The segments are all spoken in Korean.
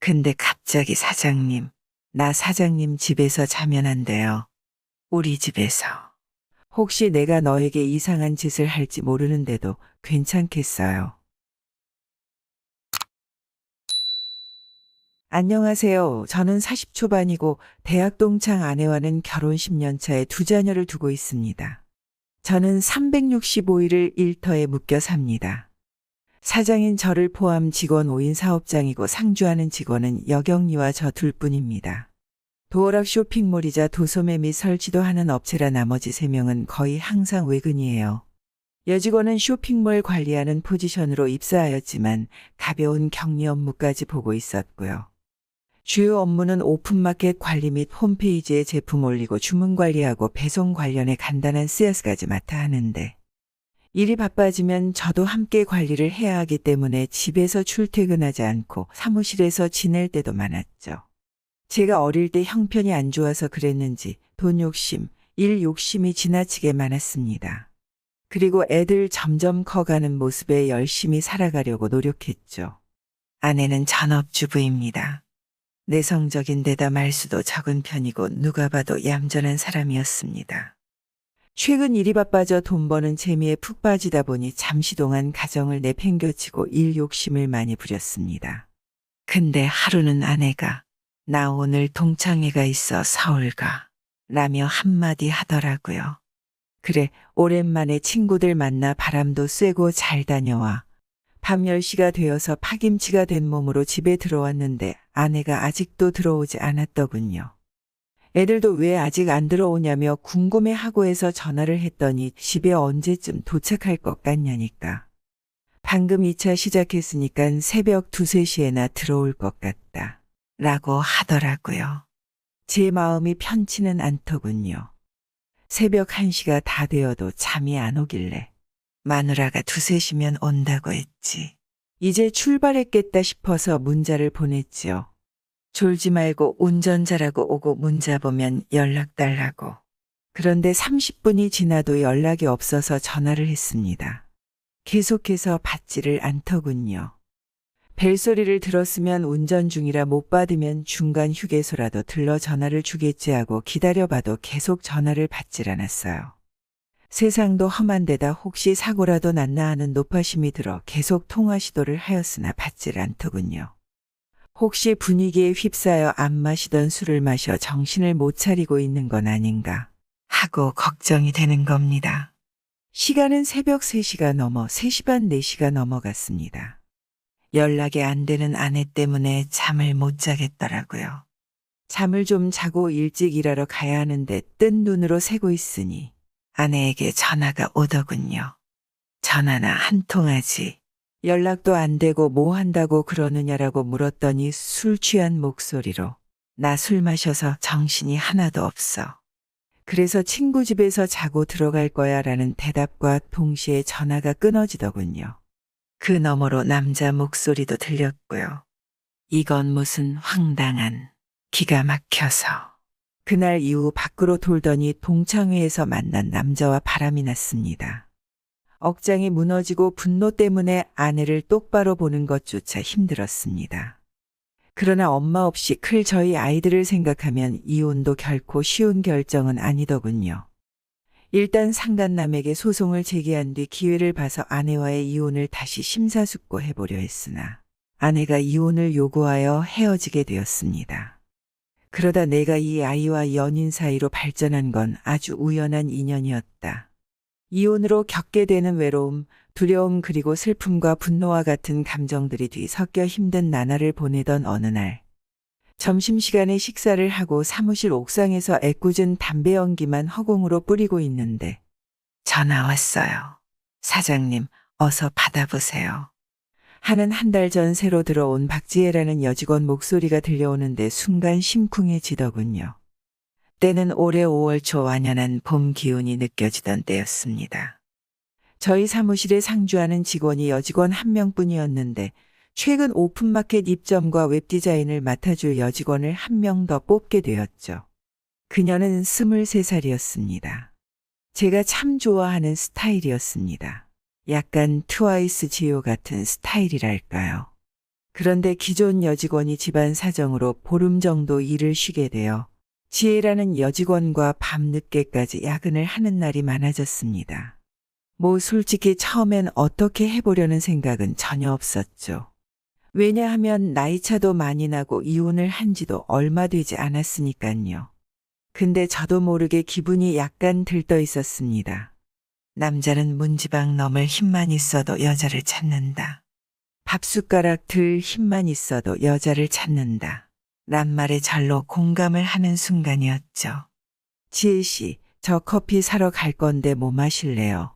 근데 갑자기 사장님, 나 사장님 집에서 자면 안 돼요. 우리 집에서. 혹시 내가 너에게 이상한 짓을 할지 모르는데도 괜찮겠어요? 안녕하세요. 저는 40 초반이고 대학 동창 아내와는 결혼 10년 차에 두 자녀를 두고 있습니다. 저는 365일을 일터에 묶여 삽니다. 사장인 저를 포함 직원 5인 사업장이고 상주하는 직원은 여경리와 저 둘뿐입니다. 도어락 쇼핑몰이자 도소매 및 설치도 하는 업체라 나머지 3명은 거의 항상 외근이에요. 여직원은 쇼핑몰 관리하는 포지션으로 입사하였지만 가벼운 격리 업무까지 보고 있었고요. 주요 업무는 오픈마켓 관리 및 홈페이지에 제품 올리고 주문 관리하고 배송 관련의 간단한 CS 까지 맡아 하는데, 일이 바빠지면 저도 함께 관리를 해야 하기 때문에 집에서 출퇴근하지 않고 사무실에서 지낼 때도 많았죠. 제가 어릴 때 형편이 안 좋아서 그랬는지 돈 욕심, 일 욕심이 지나치게 많았습니다. 그리고 애들 점점 커가는 모습에 열심히 살아가려고 노력했죠. 아내는 전업주부입니다. 내성적인 데다 말수도 적은 편이고 누가 봐도 얌전한 사람이었습니다. 최근 일이 바빠져 돈 버는 재미에 푹 빠지다 보니 잠시 동안 가정을 내팽겨치고 일 욕심을 많이 부렸습니다. 근데 하루는 아내가 나 오늘 동창회가 있어 서울 가 라며 한마디 하더라고요. 그래, 오랜만에 친구들 만나 바람도 쐬고 잘 다녀와. 밤 10시가 되어서 파김치가 된 몸으로 집에 들어왔는데 아내가 아직도 들어오지 않았더군요. 애들도 왜 아직 안 들어오냐며 궁금해하고 해서 전화를 했더니 집에 언제쯤 도착할 것 같냐니까. 방금 2차 시작했으니까 새벽 2, 3시에나 들어올 것 같다. 라고 하더라고요. 제 마음이 편치는 않더군요. 새벽 1시가 다 되어도 잠이 안 오길래 마누라가 2, 3시면 온다고 했지. 이제 출발했겠다 싶어서 문자를 보냈지요. 졸지 말고 운전 잘하고 오고 문자 보면 연락 달라고. 그런데 30분이 지나도 연락이 없어서 전화를 했습니다. 계속해서 받지를 않더군요. 벨소리를 들었으면 운전 중이라 못 받으면 중간 휴게소라도 들러 전화를 주겠지 하고 기다려봐도 계속 전화를 받질 않았어요. 세상도 험한 데다 혹시 사고라도 났나 하는 노파심이 들어 계속 통화 시도를 하였으나 받질 않더군요. 혹시 분위기에 휩싸여 안 마시던 술을 마셔 정신을 못 차리고 있는 건 아닌가 하고 걱정이 되는 겁니다. 시간은 새벽 3시가 넘어 3시 반 4시가 넘어갔습니다. 연락이 안 되는 아내 때문에 잠을 못 자겠더라고요. 잠을 좀 자고 일찍 일하러 가야 하는데 뜬 눈으로 새고 있으니 아내에게 전화가 오더군요. 전화나 한 통하지. 연락도 안 되고 뭐 한다고 그러느냐라고 물었더니 술 취한 목소리로 나 술 마셔서 정신이 하나도 없어. 그래서 친구 집에서 자고 들어갈 거야 라는 대답과 동시에 전화가 끊어지더군요. 그 너머로 남자 목소리도 들렸고요. 이건 무슨 황당한, 기가 막혀서. 그날 이후 밖으로 돌더니 동창회에서 만난 남자와 바람이 났습니다. 억장이 무너지고 분노 때문에 아내를 똑바로 보는 것조차 힘들었습니다. 그러나 엄마 없이 클 저희 아이들을 생각하면 이혼도 결코 쉬운 결정은 아니더군요. 일단 상간남에게 소송을 제기한 뒤 기회를 봐서 아내와의 이혼을 다시 심사숙고해보려 했으나 아내가 이혼을 요구하여 헤어지게 되었습니다. 그러다 내가 이 아이와 연인 사이로 발전한 건 아주 우연한 인연이었다. 이혼으로 겪게 되는 외로움, 두려움 그리고 슬픔과 분노와 같은 감정들이 뒤섞여 힘든 나날을 보내던 어느 날, 점심시간에 식사를 하고 사무실 옥상에서 애꿎은 담배 연기만 허공으로 뿌리고 있는데 전화 왔어요. 사장님, 어서 받아보세요. 하는 한 달 전 새로 들어온 박지혜라는 여직원 목소리가 들려오는데 순간 심쿵해지더군요. 때는 올해 5월 초 완연한 봄 기운이 느껴지던 때였습니다. 저희 사무실에 상주하는 직원이 여직원 한 명뿐이었는데 최근 오픈마켓 입점과 웹디자인을 맡아줄 여직원을 한 명 더 뽑게 되었죠. 그녀는 23살이었습니다. 제가 참 좋아하는 스타일이었습니다. 약간 트와이스 지효 같은 스타일이랄까요. 그런데 기존 여직원이 집안 사정으로 보름 정도 일을 쉬게 되어 지혜라는 여직원과 밤늦게까지 야근을 하는 날이 많아졌습니다. 뭐 솔직히 처음엔 어떻게 해보려는 생각은 전혀 없었죠. 왜냐하면 나이차도 많이 나고 이혼을 한 지도 얼마 되지 않았으니까요. 근데 저도 모르게 기분이 약간 들떠 있었습니다. 남자는 문지방 넘을 힘만 있어도 여자를 찾는다. 밥숟가락 들 힘만 있어도 여자를 찾는다. 란 말에 절로 공감을 하는 순간이었죠. 지혜 씨, 저 커피 사러 갈 건데 뭐 마실래요?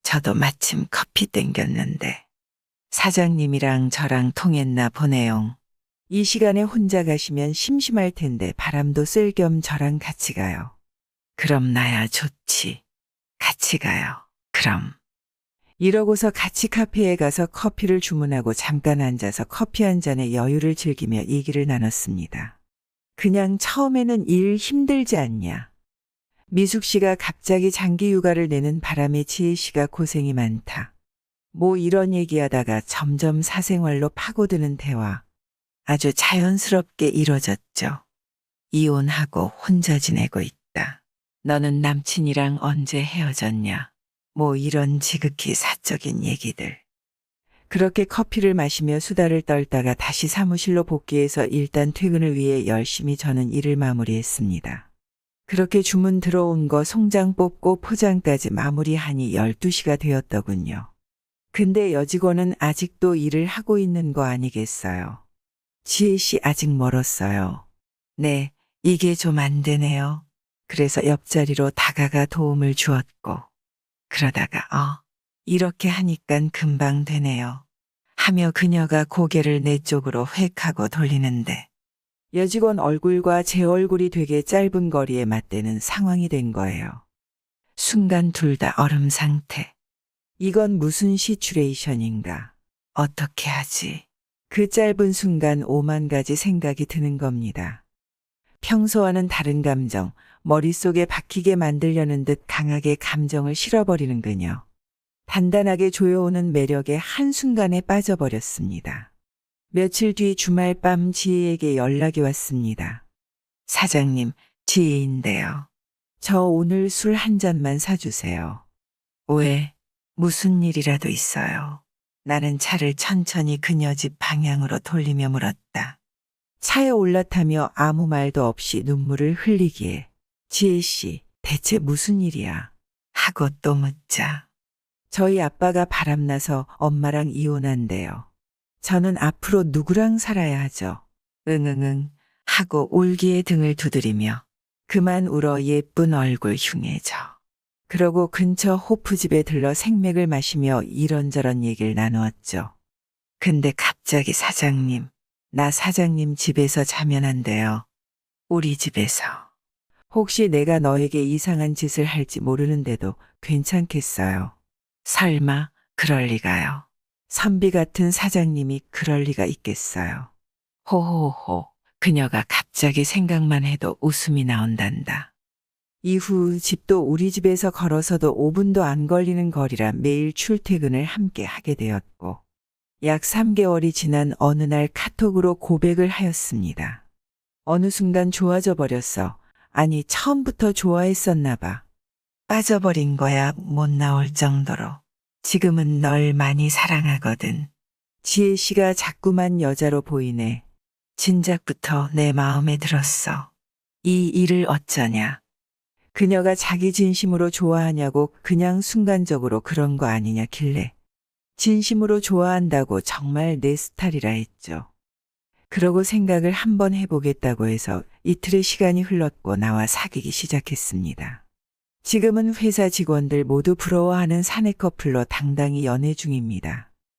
저도 마침 커피 땡겼는데. 사장님이랑 저랑 통했나 보네요. 이 시간에 혼자 가시면 심심할 텐데 바람도 쐴 겸 저랑 같이 가요. 그럼 나야 좋지. 같이 가요. 그럼. 이러고서 같이 카페에 가서 커피를 주문하고 잠깐 앉아서 커피 한 잔의 여유를 즐기며 얘기를 나눴습니다. 그냥 처음에는 일 힘들지 않냐. 미숙 씨가 갑자기 장기 휴가를 내는 바람에 지혜 씨가 고생이 많다. 뭐 이런 얘기하다가 점점 사생활로 파고드는 대화. 아주 자연스럽게 이뤄졌죠. 이혼하고 혼자 지내고 있다. 너는 남친이랑 언제 헤어졌냐? 뭐 이런 지극히 사적인 얘기들. 그렇게 커피를 마시며 수다를 떨다가 다시 사무실로 복귀해서 일단 퇴근을 위해 열심히 저는 일을 마무리했습니다. 그렇게 주문 들어온 거 송장 뽑고 포장까지 마무리하니 12시가 되었더군요. 근데 여직원은 아직도 일을 하고 있는 거 아니겠어요? 지혜 씨 아직 멀었어요. 네, 이게 좀 안 되네요. 그래서 옆자리로 다가가 도움을 주었고. 그러다가 이렇게 하니깐 금방 되네요. 하며 그녀가 고개를 내 쪽으로 획 하고 돌리는데 여직원 얼굴과 제 얼굴이 되게 짧은 거리에 맞대는 상황이 된 거예요. 순간 둘 다 얼음 상태. 이건 무슨 시츄레이션인가. 어떻게 하지? 그 짧은 순간 5만 가지 생각이 드는 겁니다. 평소와는 다른 감정, 머릿속에 박히게 만들려는 듯 강하게 감정을 실어버리는 그녀. 단단하게 조여오는 매력에 한순간에 빠져버렸습니다. 며칠 뒤 주말 밤 지혜에게 연락이 왔습니다. 사장님, 지혜인데요. 저 오늘 술 한 잔만 사주세요. 왜? 무슨 일이라도 있어요. 나는 차를 천천히 그녀 집 방향으로 돌리며 물었다. 차에 올라타며 아무 말도 없이 눈물을 흘리기에 지혜 씨, 대체 무슨 일이야? 하고 또 묻자. 저희 아빠가 바람나서 엄마랑 이혼한대요. 저는 앞으로 누구랑 살아야 하죠? 응응응 하고 울기에 등을 두드리며 그만 울어 예쁜 얼굴 흉해져. 그러고 근처 호프집에 들러 생맥을 마시며 이런저런 얘기를 나누었죠. 근데 갑자기 사장님, 나 사장님 집에서 자면 안 돼요. 우리 집에서. 혹시 내가 너에게 이상한 짓을 할지 모르는데도 괜찮겠어요? 설마 그럴 리가요. 선비 같은 사장님이 그럴 리가 있겠어요. 호호호. 그녀가 갑자기 생각만 해도 웃음이 나온단다. 이후 집도 우리 집에서 걸어서도 5분도 안 걸리는 거리라 매일 출퇴근을 함께 하게 되었고 약 3개월이 지난 어느 날 카톡으로 고백을 하였습니다. 어느 순간 좋아져 버렸어. 아니 처음부터 좋아했었나 봐. 빠져버린 거야 못 나올 정도로. 지금은 널 많이 사랑하거든. 지혜 씨가 자꾸만 여자로 보이네. 진작부터 내 마음에 들었어. 이 일을 어쩌냐. 그녀가 자기 진심으로 좋아하냐고 그냥 순간적으로 그런 거 아니냐길래 진심으로 좋아한다고 정말 내 스타일이라 했죠. 그러고 생각을 한번 해보겠다고 해서 이틀의 시간이 흘렀고 나와 사귀기 시작했습니다. 지금은 회사 직원들 모두 부러워하는 사내 커플로 당당히 연애 중입니다.